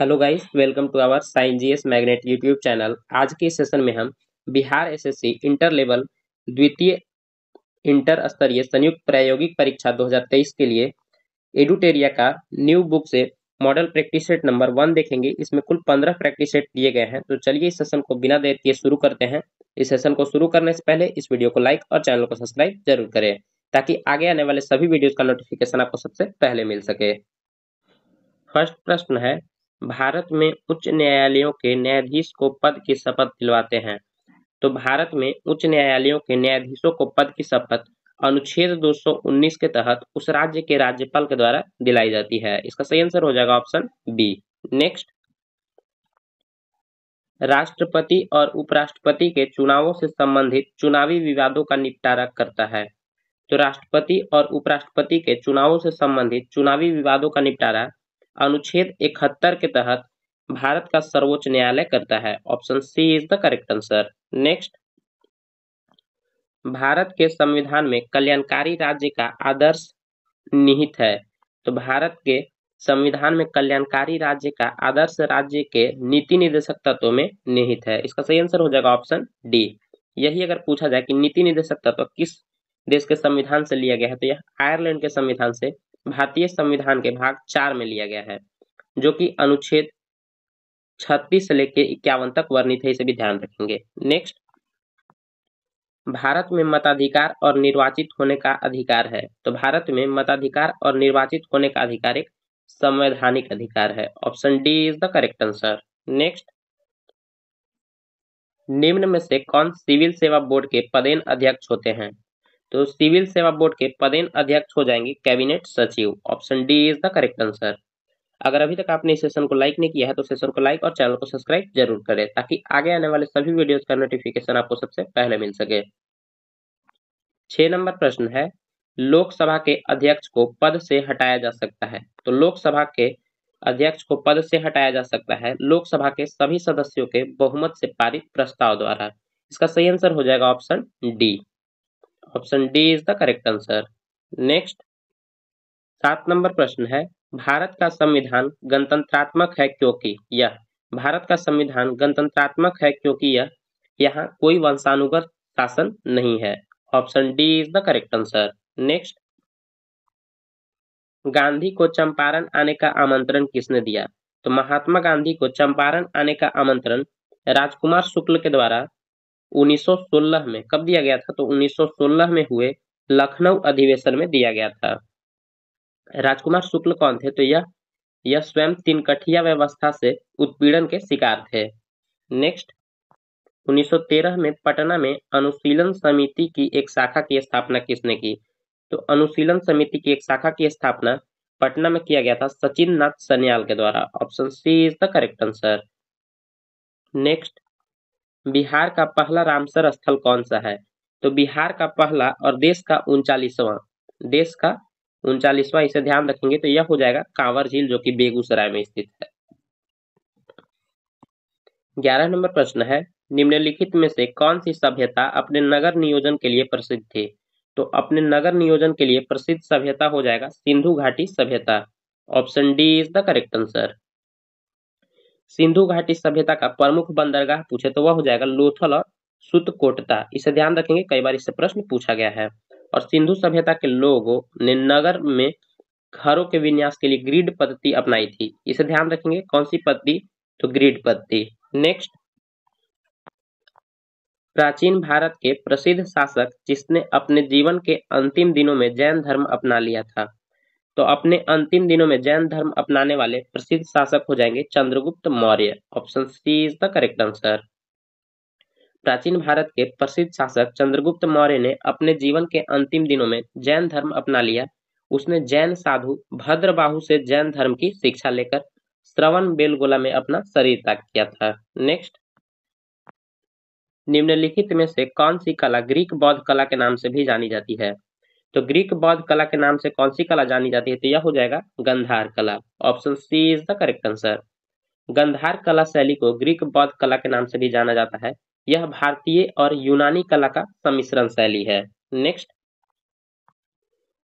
Hello guys, welcome to our science GS magnet YouTube channel. आज के इस session में हम बिहार एसएससी इंटर लेवल द्वितीय इंटर स्तरीय संयुक्त प्रायोगिक परीक्षा 2023 के लिए एडुटेरिया का न्यू बुक से मॉडल प्रैक्टिस सेट नंबर 1 देखेंगे। इसमें कुल 15 प्रैक्टिस सेट दिए गए हैं। तो चलिए इस सेशन को बिना देर किए शुरू करते हैं। इस सेशन को शुरू करने से पहले इस वीडियो को लाइक और चैनल को सब्सक्राइब जरूर करें, ताकि आगे आने वाले सभी वीडियोस का नोटिफिकेशन आपको सबसे पहले मिल सके। फर्स्ट प्रश्न है, भारत में उच्च न्यायालयों के न्यायाधीश को पद की शपथ दिलवाते हैं। तो भारत में उच्च न्यायालयों के न्यायाधीशों को पद की शपथ अनुच्छेद 219 के तहत उस राज्य के राज्यपाल के द्वारा दिलाई जाती है। इसका सही आंसर हो जाएगा ऑप्शन बी। नेक्स्ट, राष्ट्रपति और उपराष्ट्रपति के चुनावों से संबंधित चुनावी विवादों का निपटारा करता है। तो राष्ट्रपति और उपराष्ट्रपति के चुनावों से संबंधित चुनावी विवादों का निपटारा अनुच्छेद 71 के तहत भारत का सर्वोच्च न्यायालय करता है। Option C is the correct answer. Next, Bharat के संविधान में कल्याणकारी राज्य का आदर्श निहित है। तो भारत के संविधान में कल्याणकारी राज्य का आदर्श राज्य के नीति निर्देशक तत्वों में निहित है। इसका सही आंसर हो जाएगा ऑप्शन डी। यही अगर पूछा जाए कि नीति निर्देशक तत्व किस देश के संविधान से लिया गया है, तो यह आयरलैंड के संविधान से भारतीय संविधान के भाग 4 में लिया गया है, जो कि अनुच्छेद 36 से लेकर 51 तक वर्णित है। इसे भी ध्यान रखेंगे। नेक्स्ट, भारत में मताधिकार और निर्वाचित होने का अधिकार है। तो भारत में मताधिकार और निर्वाचित होने का अधिकार एक संवैधानिक अधिकार है। Option D is the correct answer. Next, निम्न में से कौन सिविल सेवा बोर्ड के पदेन अध्यक्ष होते हैं? तो सिविल सेवा बोर्ड के पदेन अध्यक्ष हो जाएंगे कैबिनेट सचिव। Option D is the correct answer. अगर अभी तक आपने इस सेशन को लाइक नहीं किया है तो सेशन को लाइक और चैनल को सब्सक्राइब जरूर करें, ताकि आगे आने वाले सभी वीडियोस का नोटिफिकेशन आपको सबसे पहले मिल सके। 6 नंबर प्रश्न है, लोकसभा के अध्यक्ष को पद से हटाया जा सकता है। तो लोकसभा के अध्यक्ष को पद से हटाया जा सकता है लोकसभा के सभी सदस्यों के बहुमत से पारित प्रस्ताव द्वारा। इसका सही आंसर हो जाएगा option D. Option D is the correct answer. Next, 7 number प्रश्न है, भारत का संविधान गणतंत्रात्मक है क्योंकि यह भारत का संविधान गणतंत्रात्मक है क्योंकि यह यहाँ कोई वंशानुगत शासन नहीं है। Option D is the correct answer. Next, Gandhi को चंपारण आने का आमंत्रण किसने दिया? तो महात्मा गांधी को चंपारण आने का आमंत्रण राजकुमार शुक्ल के द्वारा 1916 में कब दिया गया था? तो 1916 में हुए लखनऊ अधिवेशन में दिया गया था। राजकुमार शुक्ल कौन थे? तो यह स्वयं तिनकठिया व्यवस्था से उत्पीड़न के शिकार थे। नेक्स्ट, 1913 में पटना में अनुशीलन समिति की एक शाखा की स्थापना किसने की? तो अनुशीलन समिति की एक शाखा की स्थापना पटना में किया गया था सचिन नाथ सन्याल के द्वारा। Option C is the correct answer. Next, Bihar का पहला रामसर स्थल कौन सा है? तो बिहार का पहला और देश का 39वां इसे ध्यान रखेंगे तो यह हो जाएगा कांवर झील, जो कि बेगूसराय में स्थित है। 11 नंबर प्रश्न है, निम्नलिखित में से कौन सी सभ्यता अपने नगर नियोजन के लिए प्रसिद्ध थी? तो अपने नगर नियोजन के लिए प्रसिद्ध सभ्यता हो जाएगा सिंधु घाटी सभ्यता। Option D is the correct answer. Sindhu घाटी सभ्यता का प्रमुख बंदरगाह पूछे तो वह हो जाएगा लोथल और सुतकोटता। इसे ध्यान रखेंगे, कई बार इससे प्रश्न पूछा गया है। और सिंधु सभ्यता के लोगों ने नगर में घरों के विन्यास के लिए ग्रिड पद्धति अपनाई थी। इसे ध्यान रखेंगे, कौन सी पद्धति? तो ग्रिड पद्धति। नेक्स्ट, प्राचीन भारत के प्रसिद्ध शासक जिसने अपने जीवन के अंतिम दिनों में जैन धर्म अपना लिया था। तो अपने अंतिम दिनों में जैन धर्म अपनाने वाले प्रसिद्ध शासक हो जाएंगे Chandragupta Maurya. Option C is the correct answer. प्राचीन भारत के प्रसिद्ध शासक चंद्रगुप्त मौर्य ने अपने जीवन के अंतिम दिनों में जैन धर्म अपना लिया। उसने जैन साधु भद्रबाहु से जैन धर्म की शिक्षा लेकर श्रवण बेलगोला में अपना शरीर त्याग किया था। नेक्स्ट, निम्नलिखित में से कौन सी कला ग्रीक बौद्ध कला के नाम से भी जानी जाती है? तो ग्रीक बौद्ध कला के नाम से कौन सी कला जानी जाती है? तो यह हो जाएगा गंधार कला। Option C is the correct answer. Gandhara कला शैली को ग्रीक बौद्ध कला के नाम से भी जाना जाता है। यह भारतीय और यूनानी कला का सम्मिश्रण शैली है। नेक्स्ट,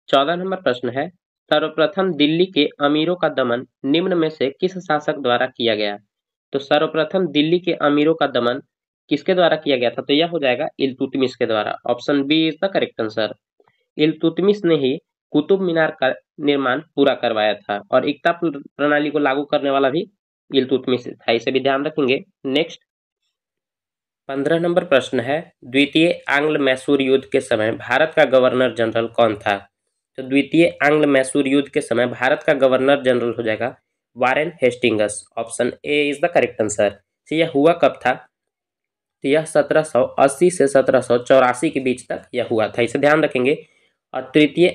14 नंबर प्रश्न है, सर्वप्रथम दिल्ली के अमीरों का दमन निम्न में से किस शासक द्वारा किया गया? तो सर्वप्रथम दिल्ली के अमीरों का दमन किसके द्वारा किया गया था? तो यह हो जाएगा इल्तुतमिश के द्वारा। Option B is the correct answer. Iltutmish ने ही कुतुब मीनार का निर्माण पूरा करवाया था और एकता प्रणाली को लागू करने वाला भी इल्तुतमिश था, इसे भी ध्यान रखेंगे। नेक्स्ट 15 नंबर प्रश्न है, द्वितीय आंग्ल मैसूर युद्ध के समय भारत का गवर्नर जनरल कौन था? तो द्वितीय आंग्ल मैसूर युद्ध के समय भारत का गवर्नर जनरल हो जाएगा Warren Hastings. Option A is the correct answer. तो यह हुआ कब था? तो यह 1780 से 1784 के बीच तक यह हुआ था, इसे ध्यान रखेंगे। और तृतीय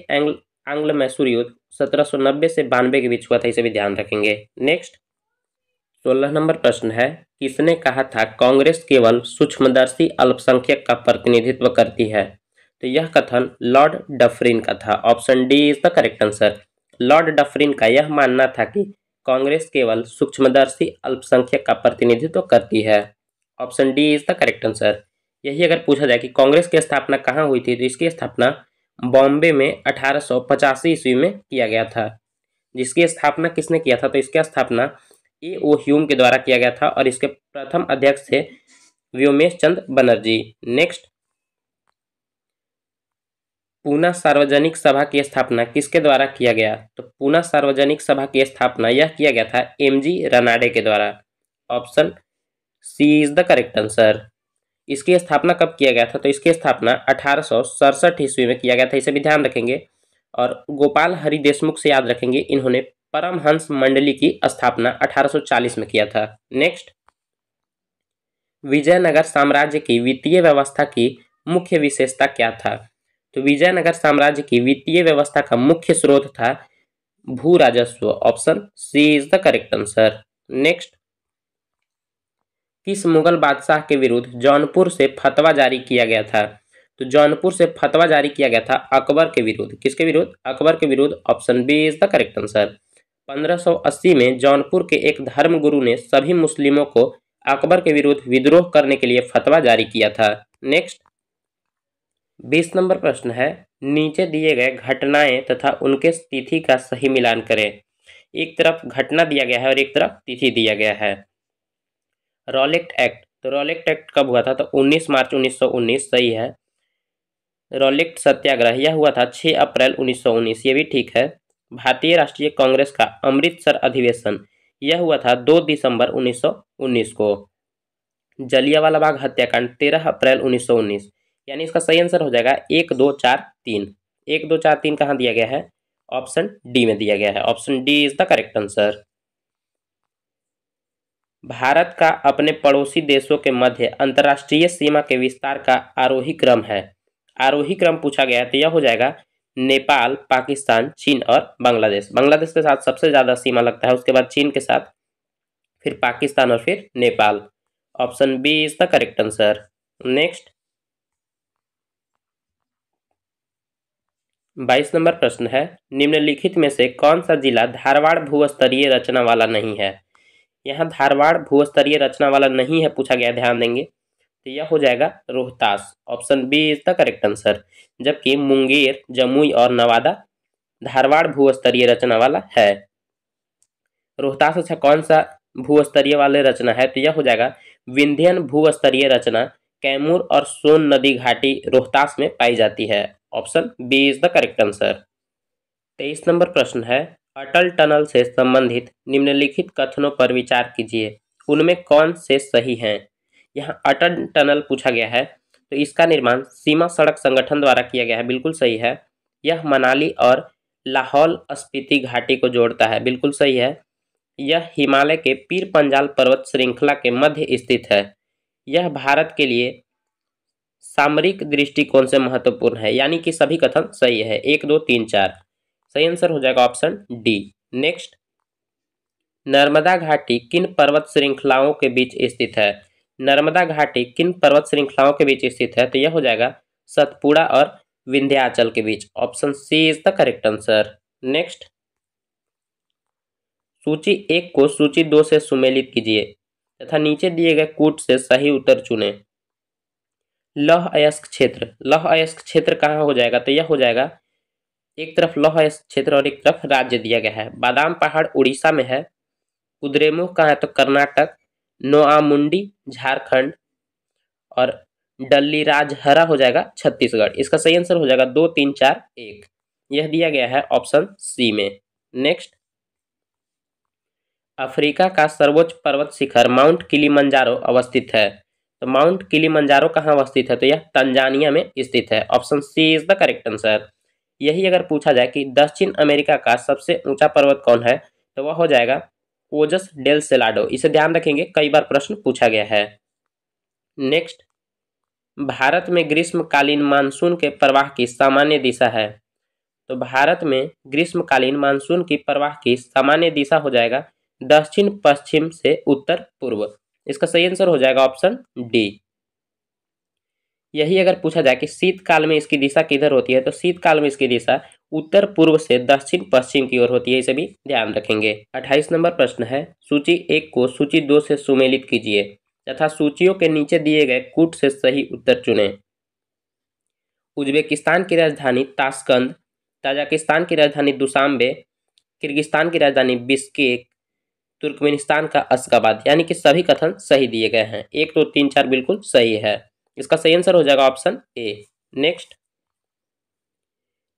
आंग्ल मैसूर युद्ध 1790 से 92 के बीच हुआ था, इसे भी ध्यान रखेंगे। नेक्स्ट 16 नंबर प्रश्न है, किसने कहा था कांग्रेस केवल सूक्ष्मदर्शी अल्पसंख्यक का प्रतिनिधित्व करती है? तो यह कथन लॉर्ड डफरिन का था। Option D is the correct answer. Lord Dufferin का यह मानना था कि कांग्रेस केवल सूक्ष्मदर्शी अल्पसंख्यक का प्रतिनिधित्व करती है। Option D is the correct answer. यही अगर पूछा जाए कि कांग्रेस की स्थापना कहाँ हुई थी, तो इसकी स्थापना बॉम्बे में 1885 ईस्वी में किया गया था। जिसकी स्थापना किसने किया था? तो इसकी स्थापना ए.ओ. ह्यूम के द्वारा किया गया था और इसके प्रथम अध्यक्ष थे व्योमेश चंद्र बनर्जी। नेक्स्ट पूना सार्वजनिक सभा की स्थापना किसके द्वारा किया गया? तो पूना सार्वजनिक सभा की स्थापना यह किया गया था एम.जी. रनाडे के द्वारा। Option C is the correct answer. इसकी स्थापना कब किया गया था? तो इसकी स्थापना 1867 ईस्वी में किया गया था, इसे भी ध्यान रखेंगे। और गोपाल हरि देशमुख से याद रखेंगे, इन्होंने परमहंस मंडली की स्थापना 1840 में किया था। नेक्स्ट विजयनगर साम्राज्य की वित्तीय व्यवस्था की मुख्य विशेषता क्या था? तो विजयनगर साम्राज्य की वित्तीय व्यवस्था का मुख्य स्रोत था भू राजस्व। Option C is the correct answer. Next किस मुगल बादशाह के विरुद्ध जौनपुर से फतवा जारी किया गया था? तो जौनपुर से फतवा जारी किया गया था अकबर के विरुद्ध। किसके विरुद्ध? अकबर के विरुद्ध। Option B is the correct answer. 1580 में जौनपुर के एक धर्मगुरु ने सभी मुस्लिमों को अकबर के विरुद्ध विद्रोह करने के लिए फतवा जारी किया था। नेक्स्ट 20 नंबर प्रश्न है, नीचे दिए गए घटनाएं तथा उनके तिथि का सही मिलान करें। एक तरफ घटना दिया गया है और एक तरफ तिथि दिया गया है। रॉलेट एक्ट, तो रॉलेट एक्ट कब हुआ था? तो 19 मार्च 1919 सही है। रॉलेट सत्याग्रह यह हुआ था 6 अप्रैल 1919, ये भी ठीक है। भारतीय राष्ट्रीय कांग्रेस का अमृतसर अधिवेशन यह हुआ था 2 दिसंबर 1919 को। जलियांवाला बाग हत्याकांड 13 अप्रैल 1919, यानी इसका सही आंसर हो जाएगा 1 2 4 3। 1 2 4 3 कहाँ दिया गया है? ऑप्शन डी में दिया गया है। Option D is the correct answer. Bharat का अपने पड़ोसी देशों के मध्य अंतर्राष्ट्रीय सीमा के विस्तार का आरोही क्रम है। आरोही क्रम पूछा गया है तो यह हो जाएगा नेपाल, पाकिस्तान, चीन और बांग्लादेश। बांग्लादेश के साथ सबसे ज्यादा सीमा लगता है, उसके बाद चीन के साथ, फिर पाकिस्तान और फिर Nepal. Option B is the correct answer. Next 22 number प्रश्न है, निम्नलिखित में से कौन सा जिला धारवाड़ भूस्तरीय रचना वाला नहीं है? यहाँ धारवाड़ भूस्तरीय रचना वाला नहीं है पूछा गया, ध्यान देंगे। तो यह हो जाएगा Rohtas. Option B is the correct answer. जबकि मुंगेर, जमुई और नवादा धारवाड़ भूस्तरीय रचना वाला है। रोहतास अच्छा कौन सा भूस्तरीय वाले रचना है? तो यह हो जाएगा विंध्यन भूस्तरीय रचना कैमूर और सोन नदी घाटी रोहतास में पाई जाती है। Option B is the correct answer. 23 number प्रश्न है, अटल टनल से संबंधित निम्नलिखित कथनों पर विचार कीजिए, उनमें कौन से सही हैं? यहाँ अटल टनल पूछा गया है तो इसका निर्माण सीमा सड़क संगठन द्वारा किया गया है, बिल्कुल सही है। यह मनाली और लाहौल स्पीति घाटी को जोड़ता है, बिल्कुल सही है। यह हिमालय के पीर पंजाल पर्वत श्रृंखला के मध्य स्थित है। यह भारत के लिए सामरिक दृष्टिकोण से महत्वपूर्ण है, यानी कि सभी कथन सही है। 1 2 3 4 सही आंसर हो जाएगा ऑप्शन डी। नेक्स्ट नर्मदा घाटी किन पर्वत श्रृंखलाओं के बीच स्थित है? नर्मदा घाटी किन पर्वत श्रृंखलाओं के बीच स्थित है? तो यह हो जाएगा सतपुड़ा और विंध्याचल के बीच। Option C is the correct answer. Next सूची 1 को सूची 2 से सुमेलित कीजिए तथा नीचे दिए गए कूट से सही उत्तर चुने। लौह अयस्क क्षेत्र, लौह अयस्क क्षेत्र कहाँ हो जाएगा? तो यह हो जाएगा एक तरफ लौह क्षेत्र और एक तरफ राज्य दिया गया है। बादाम पहाड़ उड़ीसा में है, कुद्रेमुख कहाँ है तो कर्नाटक, नोआमुंडी झारखंड और डल्लीराजहरा हो जाएगा छत्तीसगढ़। इसका सही आंसर हो जाएगा 2, 3, 4, 1। यह दिया गया है ऑप्शन सी में। नेक्स्ट, अफ्रीका का सर्वोच्च पर्वत शिखर माउंट किलिमंजारो अवस्थित है। तो माउंट किलिमंजारो कहाँ अवस्थित है तो यह तंजानिया में स्थित है। Option C is the correct answer. यही अगर पूछा जाए कि दक्षिण अमेरिका का सबसे ऊंचा पर्वत कौन है तो वह हो जाएगा ओजस डेल सेलाडो। इसे ध्यान रखेंगे, कई बार प्रश्न पूछा गया है। नेक्स्ट, भारत में ग्रीष्मकालीन मानसून के प्रवाह की सामान्य दिशा है। तो भारत में ग्रीष्मकालीन मानसून की प्रवाह की सामान्य दिशा हो जाएगा दक्षिण पश्चिम से उत्तर पूर्व। इसका सही आंसर हो जाएगा ऑप्शन डी। यही अगर पूछा जाए कि शीतकाल में इसकी दिशा किधर होती है तो शीतकाल में इसकी दिशा उत्तर पूर्व से दक्षिण पश्चिम की ओर होती है। इसे भी ध्यान रखेंगे। 28 नंबर प्रश्न है, सूची 1 को सूची 2 से सुमेलित कीजिए तथा सूचियों के नीचे दिए गए कूट से सही उत्तर चुनें। उज्बेकिस्तान की राजधानी ताशकंद, ताजिकिस्तान की राजधानी दुशांबे, किर्गिस्तान की राजधानी बिश्केक, तुर्कमेनिस्तान का अशगाबाद। यानी कि सभी कथन सही दिए गए हैं। 1, 2, 3, 4 बिल्कुल सही है। इसका सही आंसर हो जाएगा ऑप्शन ए। नेक्स्ट,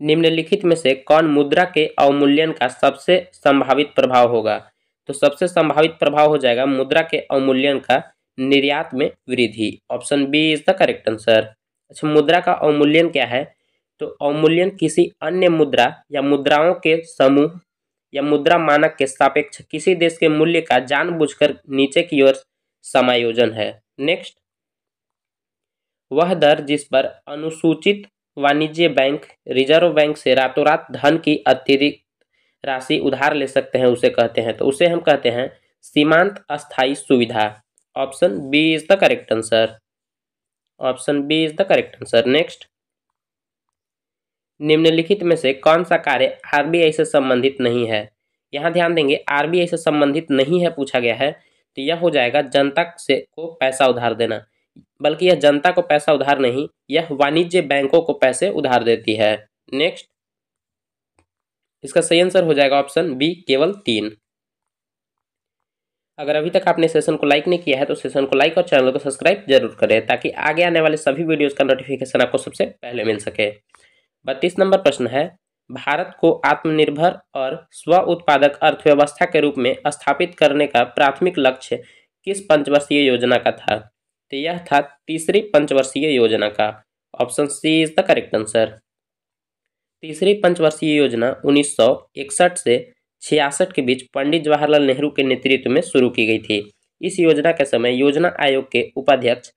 निम्नलिखित में से कौन मुद्रा के अवमूल्यन का सबसे संभावित प्रभाव होगा। तो सबसे संभावित प्रभाव हो जाएगा मुद्रा के अवमूल्यन का निर्यात में वृद्धि। Option B is the correct answer. अच्छा, मुद्रा का अवमूल्यन क्या है तो अवमूल्यन किसी अन्य मुद्रा या मुद्राओं के समूह या मुद्रा मानक के सापेक्ष किसी देश के मूल्य का जानबूझकर नीचे की ओर समायोजन है। नेक्स्ट, वह दर जिस पर अनुसूचित वाणिज्य बैंक रिजर्व बैंक से रातों रात धन की अतिरिक्त राशि उधार ले सकते हैं उसे कहते हैं। तो उसे हम कहते हैं सीमांत अस्थायी सुविधा। Option B is the correct answer. Option B is the correct answer. Next, निम्नलिखित में से कौन सा कार्य आरबीआई से संबंधित नहीं है। यहाँ ध्यान देंगे, आरबीआई से संबंधित नहीं है पूछा गया है तो यह हो जाएगा जनता से को पैसा उधार देना। बल्कि यह जनता को पैसा उधार नहीं, यह वाणिज्य बैंकों को पैसे उधार देती है। नेक्स्ट, इसका सही आंसर हो जाएगा ऑप्शन बी, केवल 3। अगर अभी तक आपने सेशन को लाइक नहीं किया है तो सेशन को लाइक और चैनल को सब्सक्राइब जरूर करें ताकि आगे आने वाले सभी वीडियोस का नोटिफिकेशन आपको सबसे पहले मिल सके। 32 नंबर प्रश्न है, भारत को आत्मनिर्भर और स्व उत्पादक अर्थव्यवस्था के रूप में स्थापित करने का प्राथमिक लक्ष्य किस पंचवर्षीय योजना का था। तो यह था तीसरी पंचवर्षीय योजना का। Option C is the correct answer. तीसरी पंचवर्षीय योजना 1961 से 66 के बीच पंडित जवाहरलाल नेहरू के नेतृत्व में शुरू की गई थी। इस योजना के समय योजना आयोग के उपाध्यक्ष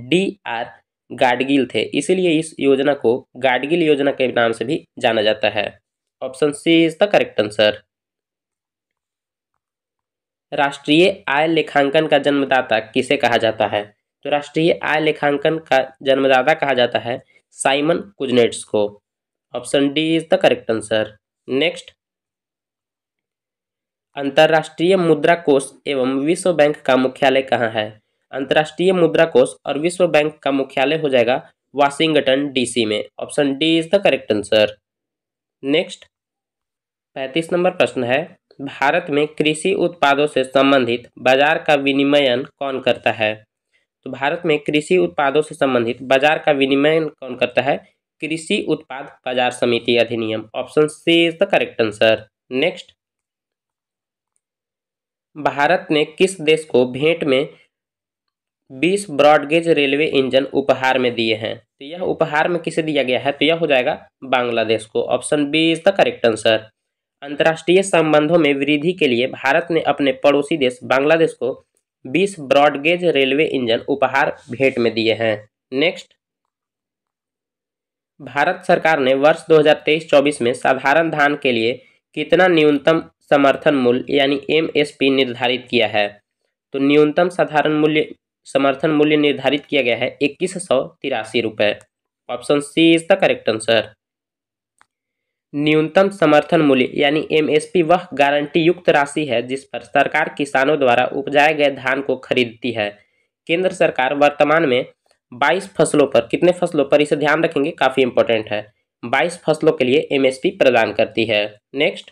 D.R. गाडगिल थे, इसीलिए इस योजना को गाडगिल योजना के नाम से भी जाना जाता है। Option C is the correct answer. राष्ट्रीय आय लेखांकन का जन्मदाता किसे कहा जाता है। तो राष्ट्रीय आय लेखांकन का जन्मदाता कहा जाता है साइमन कुजनेट्स को। Option D is the correct answer. Next, अंतर्राष्ट्रीय मुद्रा कोष एवं विश्व बैंक का मुख्यालय कहाँ है। अंतर्राष्ट्रीय मुद्रा कोष और विश्व बैंक का मुख्यालय हो जाएगा वाशिंगटन डीसी में। Option D is the correct answer. Next, 35 number प्रश्न है, भारत में कृषि उत्पादों से संबंधित बाजार का विनियमन कौन करता है। तो भारत में कृषि उत्पादों से संबंधित बाजार का विनियमन कौन करता है, कृषि उत्पाद बाजार समिति अधिनियम। Option C is the correct answer. Next, Bharat ने किस देश को भेंट में 20 ब्रॉडगेज रेलवे इंजन उपहार में दिए हैं। तो यह उपहार में किसे दिया गया है तो यह हो जाएगा बांग्लादेश को। Option B is the correct answer. अंतर्राष्ट्रीय संबंधों में वृद्धि के लिए भारत ने अपने पड़ोसी देश बांग्लादेश को 20 ब्रॉडगेज रेलवे इंजन उपहार भेंट में दिए हैं। नेक्स्ट, भारत सरकार ने वर्ष 2023-24 में साधारण धान के लिए कितना न्यूनतम समर्थन मूल्य यानी MSP निर्धारित किया है। तो न्यूनतम समर्थन मूल्य निर्धारित किया गया है 2183 रुपये। Option C is the correct answer. न्यूनतम समर्थन मूल्य यानी MSP वह गारंटी युक्त राशि है जिस पर सरकार किसानों द्वारा उपजाए गए धान को खरीदती है। केंद्र सरकार वर्तमान में 22 फसलों पर, कितने फसलों पर इसे ध्यान रखेंगे, काफ़ी इंपॉर्टेंट है, 22 फसलों के लिए एमएसपी प्रदान करती है। नेक्स्ट,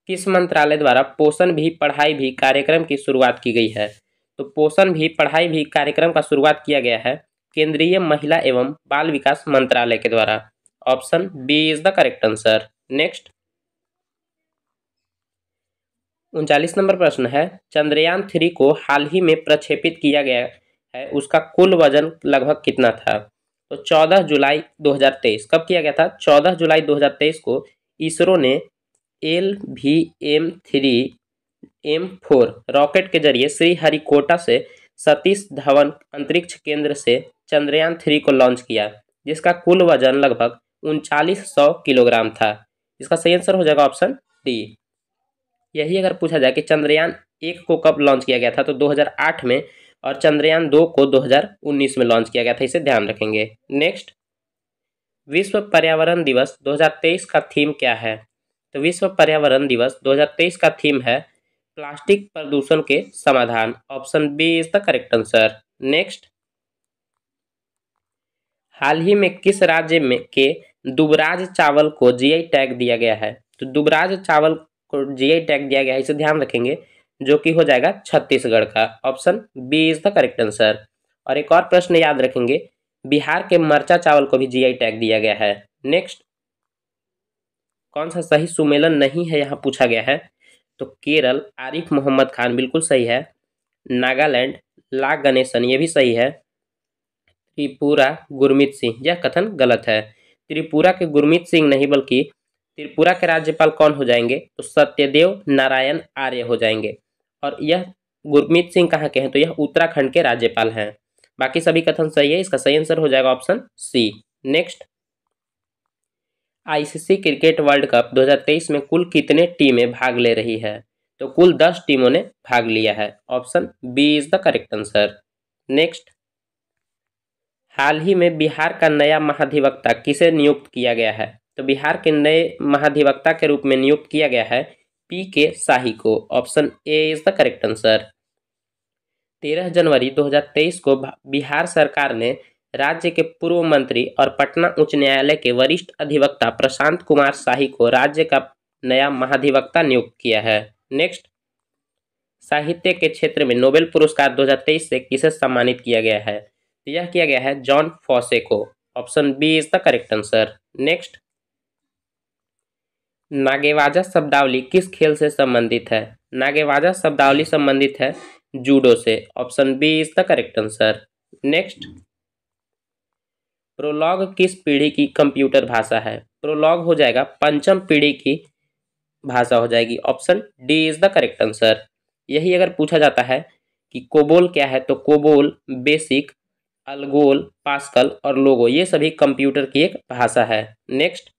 किस मंत्रालय द्वारा पोषण भी पढ़ाई भी कार्यक्रम की शुरुआत की गई है? तो पोषण भी पढ़ाई भी कार्यक्रम का शुरुआत किया गया है केंद्रीय महिला एवं बाल विकास मंत्रालय के द्वारा। Option B is the correct answer. Next, 39 number प्रश्न है, चंद्रयान 3 को हाल ही में प्रक्षेपित किया गया है, उसका कुल वजन लगभग कितना था? तो 14 जुलाई 2023। कब किया गया था? 14 जुलाई 2023 को इसरो ने LVM-3M4 रॉकेट के जरिए श्रीहरिकोटा से सतीश धवन अंतरिक्ष केंद्र से चंद्रयान 3 को लॉन्च किया, जिसका कुल वजन लगभग 3900 किलोग्राम था। इसका सही आंसर हो जाएगा ऑप्शन डी। यही अगर पूछा जाए कि चंद्रयान 1 को कब लॉन्च किया गया था, तो 2008 में, और चंद्रयान 2 को 2019 में लॉन्च किया गया था, इसे ध्यान रखेंगे। नेक्स्ट, विश्व पर्यावरण दिवस 2023 का थीम क्या है? तो विश्व पर्यावरण दिवस 2023 का थीम है प्लास्टिक प्रदूषण के समाधान। Option B is the correct answer. Next, हाल ही में किस राज्य में के दुबराज चावल को जीआई टैग दिया गया है? तो दुबराज चावल को जीआई टैग दिया गया है, इसे ध्यान रखेंगे, जो कि हो जाएगा छत्तीसगढ़ का। Option B is the correct answer. और एक और प्रश्न याद रखेंगे, बिहार के मरचा चावल को भी जीआई टैग दिया गया है। नेक्स्ट, कौन सा सही सुमेलन नहीं है यहाँ पूछा गया है? तो केरल आरिफ मोहम्मद खान बिल्कुल सही है। नागालैंड ला गणेशन ये भी सही है। त्रिपुरा गुरमीत सिंह, यह कथन गलत है। त्रिपुरा के गुरमीत सिंह नहीं बल्कि त्रिपुरा के राज्यपाल कौन हो जाएंगे? तो सत्यदेव नारायण आर्य हो जाएंगे। और यह गुरमीत सिंह कहाँ के हैं? तो यह उत्तराखंड के राज्यपाल हैं। बाकी सभी कथन सही है, इसका सही आंसर हो जाएगा option C. Next, ICC cricket world cup 2023 में कुल कितने टीमें भाग ले रही है? तो कुल 10 टीमों ने भाग लिया है। Option B is the correct answer. Next, हाल ही में बिहार का नया महाधिवक्ता किसे नियुक्त किया गया है? तो बिहार के नए महाधिवक्ता के रूप में नियुक्त किया गया है PK शाही को। Option A is the correct answer. 13 जनवरी 2023 को बिहार सरकार ने राज्य के पूर्व मंत्री और पटना उच्च न्यायालय के वरिष्ठ अधिवक्ता प्रशांत कुमार शाही को राज्य का नया महाधिवक्ता नियुक्त किया है। नेक्स्ट, साहित्य के क्षेत्र में नोबेल पुरस्कार 2023 से किसे सम्मानित किया गया है? तो यह किया गया है जॉन फॉसे को। Option B is the correct answer. Next, नागेवाजा शब्दावली किस खेल से संबंधित है? नागेवाजा शब्दावली संबंधित है जूडो से। Option B is the correct answer. Next, prolog किस पीढ़ी की कंप्यूटर भाषा है? प्रोलॉग हो जाएगा पंचम पीढ़ी की भाषा हो जाएगी। Option D is the correct answer. यही अगर पूछा जाता है कि कोबोल क्या है, तो कोबोल बेसिक, अलगोल, पास्कल और लोगो ये सभी कंप्यूटर की एक भाषा है। नेक्स्ट,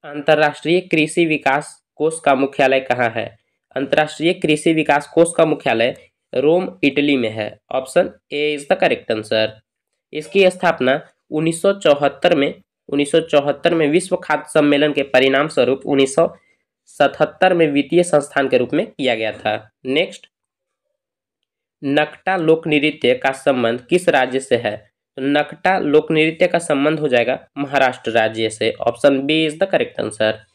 अंतर्राष्ट्रीय कृषि विकास कोष का मुख्यालय कहाँ है? अंतर्राष्ट्रीय कृषि विकास कोष का मुख्यालय रोम इटली में है। Option A is the correct answer. इसकी स्थापना 1974 में विश्व खाद्य सम्मेलन के परिणाम स्वरूप 1977 में वित्तीय संस्थान के रूप में किया गया था। नेक्स्ट, नकटा लोक नृत्य का संबंध किस राज्य से है? तो नकटा लोक नृत्य का संबंध हो जाएगा महाराष्ट्र राज्य से। Option B is the correct answer.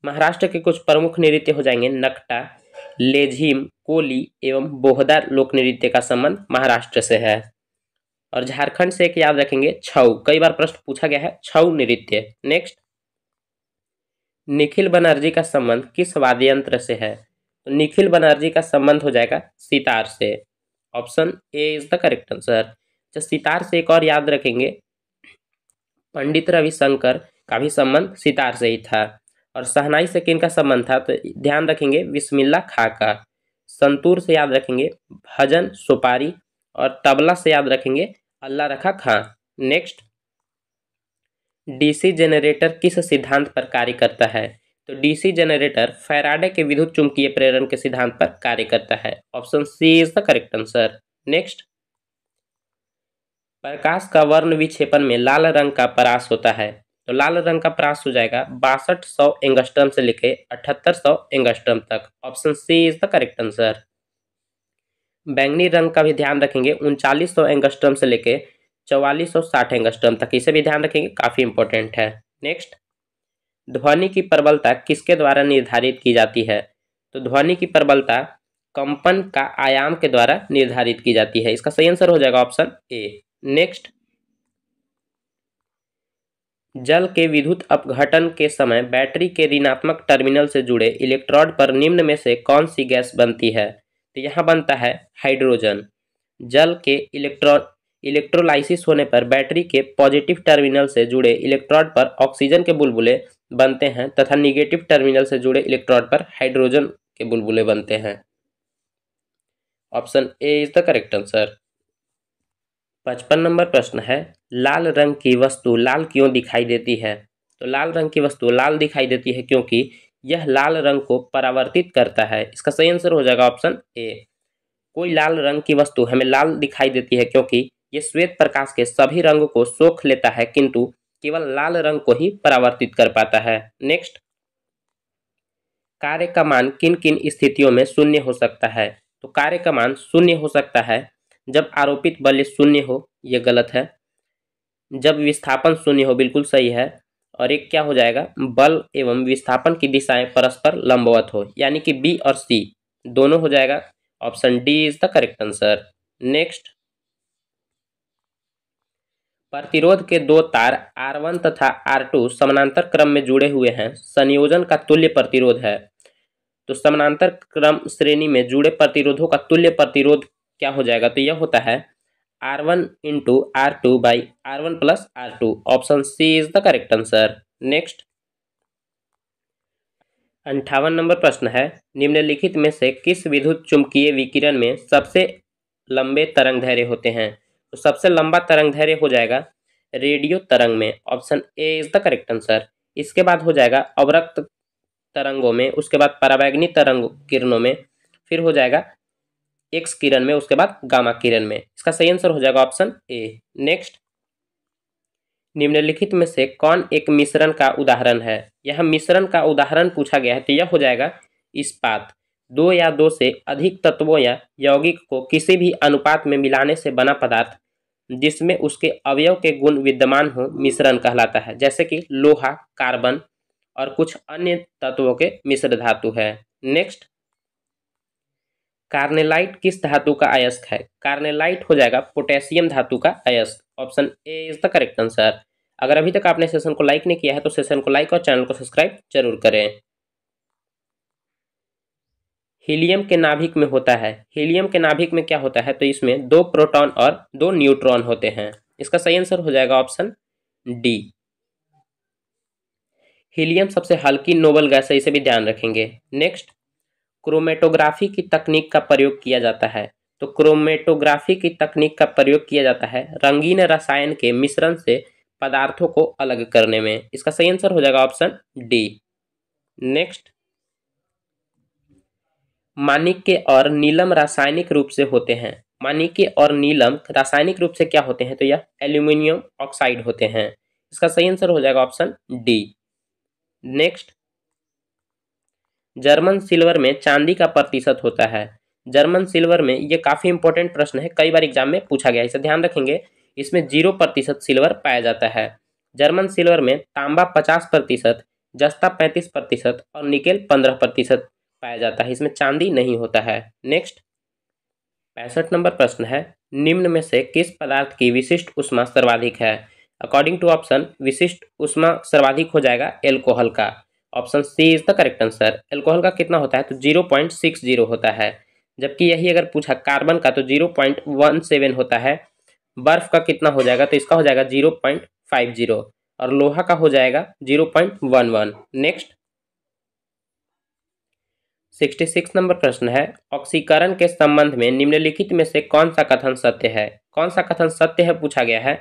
Maharashtra के कुछ प्रमुख नृत्य हो जाएंगे नकटा, लेझिम, कोली एवं बोहदा लोक नृत्य का संबंध महाराष्ट्र से है। और झारखंड से एक याद रखेंगे छऊ, कई बार प्रश्न पूछा गया है छऊ नृत्य। नेक्स्ट, निखिल बनर्जी का संबंध किस वाद्य यंत्र से है? तो निखिल बनर्जी का संबंध हो जाएगा सितार से। Option A is the correct answer. तो सितार से एक और याद रखेंगे, पंडित रविशंकर का भी संबंध सितार से ही था। और शहनाई से किन का संबंध था? तो ध्यान रखेंगे बिस्मिल्लाह खां का। संतूर से याद रखेंगे भजन सुपारी। और तबला से याद रखेंगे अल्लाह रखा खां। नेक्स्ट, डीसी जनरेटर किस सिद्धांत पर कार्य करता है? तो डीसी जनरेटर फैराडे के विद्युत चुंबकीय प्रेरण के सिद्धांत पर कार्य करता है। Option C is the correct answer. Next, प्रकाश का वर्ण विक्षेपण में लाल रंग का परास होता है। तो लाल रंग का परास हो जाएगा 6200 एंगस्ट्रम से लेके 7800 एंगस्ट्रम तक। Option C is the correct answer. बैंगनी रंग का भी ध्यान रखेंगे 3900 एंगस्ट्रम से लेके 44 और 60 एंगस्ट्रम तक, इसे भी ध्यान रखेंगे, काफी इंपॉर्टेंट है। नेक्स्ट, ध्वनि की प्रबलता किसके द्वारा निर्धारित की जाती है? तो ध्वनि की प्रबलता कंपन का आयाम के द्वारा निर्धारित की जाती है। इसका सही आंसर हो जाएगा ऑप्शन ए। नेक्स्ट, जल के विद्युत अपघटन के समय बैटरी के ऋणात्मक टर्मिनल से जुड़े इलेक्ट्रोड पर निम्न में से कौन सी गैस बनती है? तो यहाँ बनता है हाइड्रोजन। जल के इलेक्ट्रोलाइसिस होने पर बैटरी के पॉजिटिव टर्मिनल से जुड़े इलेक्ट्रोड पर ऑक्सीजन के बुलबुले बनते हैं तथा निगेटिव टर्मिनल से जुड़े इलेक्ट्रोड पर हाइड्रोजन के बुलबुले बनते हैं। Option A is the correct answer. 55 number प्रश्न है, लाल रंग की वस्तु लाल क्यों दिखाई देती है? तो लाल रंग की वस्तु लाल दिखाई देती है क्योंकि यह लाल रंग को परावर्तित करता है। इसका सही आंसर हो जाएगा ऑप्शन ए। कोई लाल रंग की वस्तु हमें लाल दिखाई देती है क्योंकि ये श्वेत प्रकाश के सभी रंगों को सोख लेता है किंतु केवल लाल रंग को ही परावर्तित कर पाता है। नेक्स्ट, कार्य का मान किन किन स्थितियों में शून्य हो सकता है? तो कार्य का मान शून्य हो सकता है जब आरोपित बल शून्य हो, यह गलत है। जब विस्थापन शून्य हो, बिल्कुल सही है। और एक क्या हो जाएगा, बल एवं विस्थापन की दिशाएं परस्पर लंबवत हो, यानी कि बी और सी दोनों हो जाएगा। Option D is the correct answer. Next, प्रतिरोध के दो तार R1 तथा R2 समानांतर क्रम में जुड़े हुए हैं, संयोजन का तुल्य प्रतिरोध है। तो समानांतर क्रम श्रेणी में जुड़े प्रतिरोधों का तुल्य प्रतिरोध क्या हो जाएगा? तो यह होता है R1 into R2 by R1 plus R2। Option C is the correct answer. Next, 58 number प्रश्न है, निम्नलिखित में से किस विद्युत चुंबकीय विकिरण में सबसे लंबे तरंग दैर्ध्य होते हैं? तो सबसे लंबा तरंग दैर्ध्य हो जाएगा रेडियो तरंग में। Option A is the correct answer. इसके बाद हो जाएगा अवरक्त तरंगों में, उसके बाद पराबैंगनी तरंग किरणों में, फिर हो जाएगा एक्स किरण में, उसके बाद गामा किरण में। इसका सही आंसर हो जाएगा ऑप्शन ए। नेक्स्ट, निम्नलिखित में से कौन एक मिश्रण का उदाहरण है? यह मिश्रण का उदाहरण पूछा गया है तो यह हो जाएगा इस्पात। दो या दो से अधिक तत्वों या यौगिक को किसी भी अनुपात में मिलाने से बना पदार्थ जिसमें उसके अवयव के गुण विद्यमान हो मिश्रण कहलाता है, जैसे कि लोहा, कार्बन और कुछ अन्य तत्वों के मिश्र धातु है। नेक्स्ट, कार्नेलाइट किस धातु का अयस्क है? कार्नेलाइट हो जाएगा पोटेशियम धातु का अयस्क। Option A is the correct answer. अगर अभी तक आपने सेशन को लाइक नहीं किया है तो सेशन को लाइक और चैनल को सब्सक्राइब जरूर करें। हीलियम के नाभिक में होता है, हीलियम के नाभिक में क्या होता है? तो इसमें 2 प्रोटॉन और 2 न्यूट्रॉन होते हैं। इसका सही आंसर हो जाएगा ऑप्शन डी। हीलियम सबसे हल्की नोबल गैस है, इसे भी ध्यान रखेंगे। नेक्स्ट, क्रोमेटोग्राफी की तकनीक का प्रयोग किया जाता है। तो क्रोमेटोग्राफी की तकनीक का प्रयोग किया जाता है रंगीन रसायन के मिश्रण से पदार्थों को अलग करने में। इसका सही आंसर हो जाएगा ऑप्शन डी। नेक्स्ट, माणिक्य और नीलम रासायनिक रूप से होते हैं। माणिक्य और नीलम रासायनिक रूप से क्या होते हैं? तो यह एल्यूमिनियम ऑक्साइड होते हैं। इसका सही आंसर हो जाएगा option D. Next, German silver में चांदी का प्रतिशत होता है। जर्मन सिल्वर में, ये काफी इंपॉर्टेंट प्रश्न है, कई बार एग्जाम में पूछा गया, इसे ध्यान रखेंगे। इसमें 0% सिल्वर पाया जाता है। जर्मन सिल्वर में तांबा 50%, जस्ता 35% और निकेल 15% पाया जाता है। इसमें चांदी नहीं होता है। नेक्स्ट, 65 नंबर प्रश्न है, निम्न में से किस पदार्थ की विशिष्ट ऊष्मा सर्वाधिक है? अकॉर्डिंग टू ऑप्शन विशिष्ट ऊष्मा सर्वाधिक हो जाएगा एल्कोहल का। Option C is the correct answer. Alcohol का कितना होता है? तो 0.60 होता है। जबकि यही अगर पूछा कार्बन का तो 0.17 होता है। बर्फ का कितना हो जाएगा? तो इसका हो जाएगा 0.50 और लोहा का हो जाएगा 0.11। नेक्स्ट, 66 नंबर प्रश्न है, ऑक्सीकरण के संबंध में निम्नलिखित में से कौन सा कथन सत्य है? कौन सा कथन सत्य है पूछा गया है।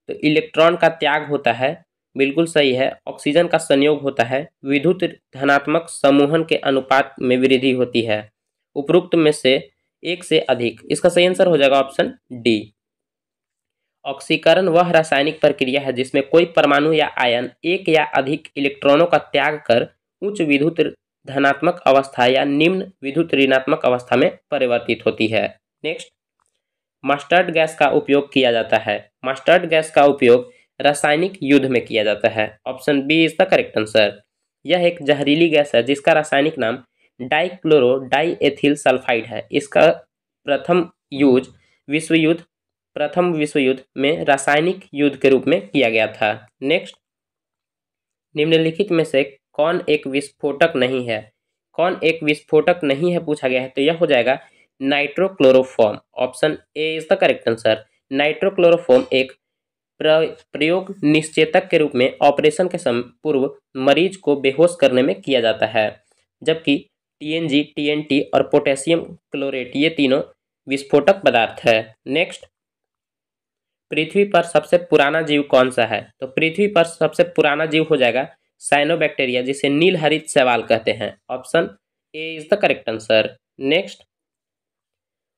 तो इलेक्ट्रॉन का त्याग होता है, बिल्कुल सही है। ऑक्सीजन का संयोग होता है। विद्युत धनात्मक समूहन के अनुपात में वृद्धि होती है। उपरोक्त में से एक से अधिक। इसका सही आंसर हो जाएगा ऑप्शन डी। ऑक्सीकरण वह रासायनिक प्रक्रिया है जिसमें कोई परमाणु या आयन एक या अधिक इलेक्ट्रॉनों का त्याग कर उच्च विद्युत धनात्मक अवस्था या निम्न विद्युत ऋणात्मक अवस्था में परिवर्तित होती है। नेक्स्ट, मस्टर्ड गैस का उपयोग किया जाता है? मस्टर्ड गैस का उपयोग रासायनिक युद्ध में किया जाता है। Option B is the correct answer. यह एक जहरीली गैस है जिसका रासायनिक नाम डाइक्लोरो डाइएथिल सल्फाइड है। इसका प्रथम विश्व युद्ध में रासायनिक युद्ध के रूप में किया गया था। नेक्स्ट, निम्नलिखित में से कौन एक विस्फोटक नहीं है? कौन एक विस्फोटक नहीं है पूछा गया है, तो यह हो जाएगा nitrochloroform. Option A is the correct answer. Nitrochloroform एक प्रयोग निश्चेतक के रूप में ऑपरेशन के पूर्व मरीज को बेहोश करने में किया जाता है, जबकि टीएनजी, टीएनटी और पोटेशियम क्लोरेट ये तीनों विस्फोटक पदार्थ है। नेक्स्ट, पृथ्वी पर सबसे पुराना जीव कौन सा है? तो पृथ्वी पर सबसे पुराना जीव हो जाएगा साइनोबैक्टीरिया, जिसे नील हरित शैवाल कहते हैं। Option A is the correct answer. Next,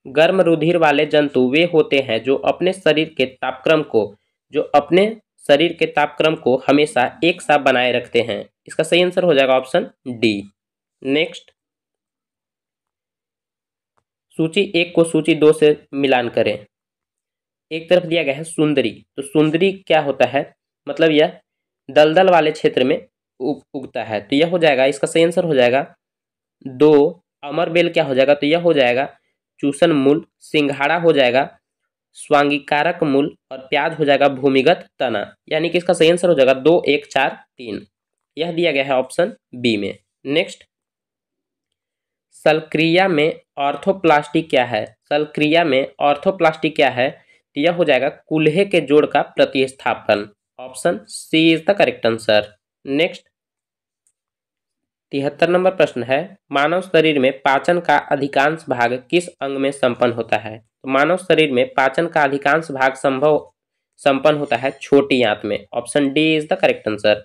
गर्म रुधिर वाले जंतु वे होते हैं जो अपने शरीर के तापक्रम को हमेशा एक सा बनाए रखते हैं। इसका सही आंसर हो जाएगा ऑप्शन डी। नेक्स्ट, सूची 1 को सूची 2 से मिलान करें। एक तरफ दिया गया है सुंदरी, तो सुंदरी क्या होता है? मतलब यह दलदल वाले क्षेत्र में उगता है, तो यह हो जाएगा, इसका सही आंसर हो जाएगा 2। अमरबेल क्या हो जाएगा? तो यह हो जाएगा चूसन मूल। सिंघाड़ा हो जाएगा स्वांगिकारक मूल और प्याज हो जाएगा भूमिगत तना। यानी कि इसका सही आंसर हो जाएगा 2, 1, 4, 3। यह दिया गया है ऑप्शन बी में। नेक्स्ट, सल्क्रिया में ऑर्थोप्लास्टी क्या है? सल्क्रिया में ऑर्थोप्लास्टी क्या है? तो यह हो जाएगा कूल्हे के जोड़ का प्रतिस्थापन। Option C is the correct answer. Next, 73 number प्रश्न है, मानव शरीर में पाचन का अधिकांश भाग किस अंग में संपन्न होता है? तो मानव शरीर में पाचन का अधिकांश भाग संपन्न होता है छोटी आंत में। Option D is the correct answer.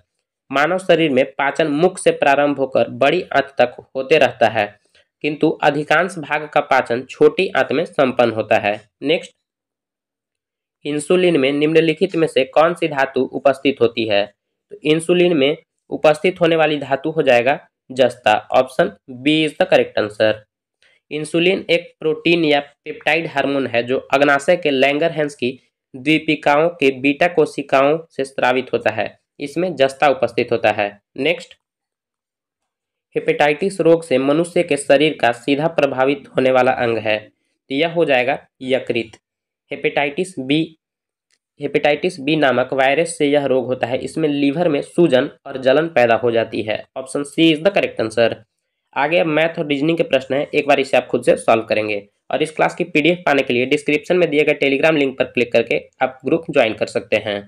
मानव शरीर में पाचन मुख से प्रारंभ होकर बड़ी आंत तक होते रहता है, किंतु अधिकांश भाग का पाचन छोटी आंत में संपन्न होता है। नेक्स्ट, इंसुलिन में निम्नलिखित में से कौन सी धातु उपस्थित होती है? तो इंसुलिन में उपस्थित होने वाली धातु हो जाएगा जस्ता। Option B is the correct answer. Insulin एक प्रोटीन या पेप्टाइड हार्मोन है जो अग्नाशय के लैंगरहैंस की द्वीपिकाओं के बीटा कोशिकाओं से स्रावित होता है। इसमें जस्ता उपस्थित होता है। नेक्स्ट, हेपेटाइटिस रोग से मनुष्य के शरीर का सीधा प्रभावित होने वाला अंग है, तो यह हो जाएगा यकृत। हेपेटाइटिस बी नामक वायरस से यह रोग होता है। इसमें लीवर में सूजन और जलन पैदा हो जाती है। Option C is the correct answer. आगे अब मैथ और रीजनिंग के प्रश्न है, एक बार इसे आप खुद से सॉल्व करेंगे। और इस क्लास की पीडीएफ पाने के लिए डिस्क्रिप्शन में दिए गए टेलीग्राम लिंक पर क्लिक करके आप ग्रुप ज्वाइन कर सकते हैं।